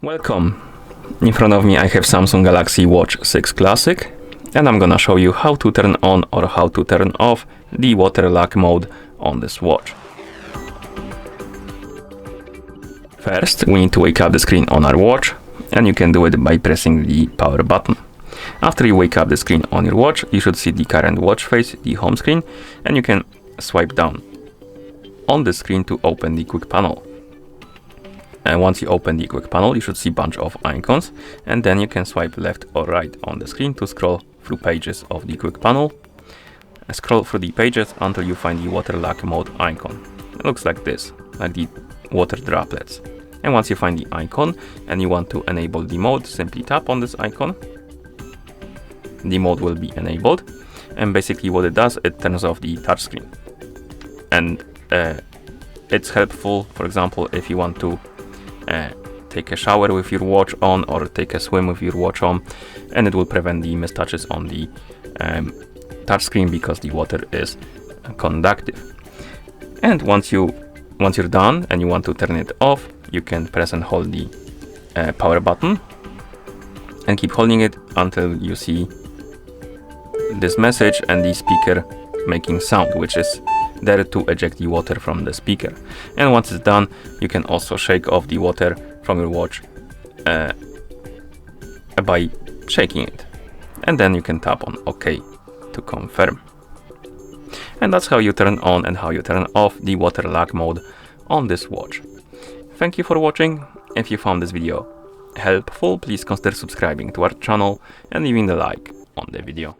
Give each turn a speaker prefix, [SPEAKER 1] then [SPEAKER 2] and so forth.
[SPEAKER 1] Welcome! In front of me I have Samsung Galaxy Watch6 Classic, and I'm gonna show you how to turn on or how to turn off the water lock mode on this watch. First, we need to wake up the screen on our watch, and you can do it by pressing the power button. After you wake up the screen on your watch, you should see the current watch face, the home screen, and you can swipe down on the screen to open the quick panel. And once you open the quick panel, you should see a bunch of icons, and then you can swipe left or right on the screen to scroll through pages of the quick panel. Scroll through the pages until you find the water lock mode icon. It looks like this, like the water droplets. And once you find the icon and you want to enable the mode, simply tap on this icon. The mode will be enabled, and basically what it does, it turns off the touchscreen. And it's helpful, for example, if you want to take a shower with your watch on or take a swim with your watch on, and it will prevent the mistouches on the touchscreen because the water is conductive. And once you're done and you want to turn it off, you can press and hold the power button and keep holding it until you see this message and the speaker making sound, which is there to eject the water from the speaker. And once it's done, you can also shake off the water from your watch by shaking it, and then you can tap on OK to confirm. And that's how you turn on and how you turn off the water lock mode on this watch. Thank you for watching. If you found this video helpful, please consider subscribing to our channel and leaving a like on the video.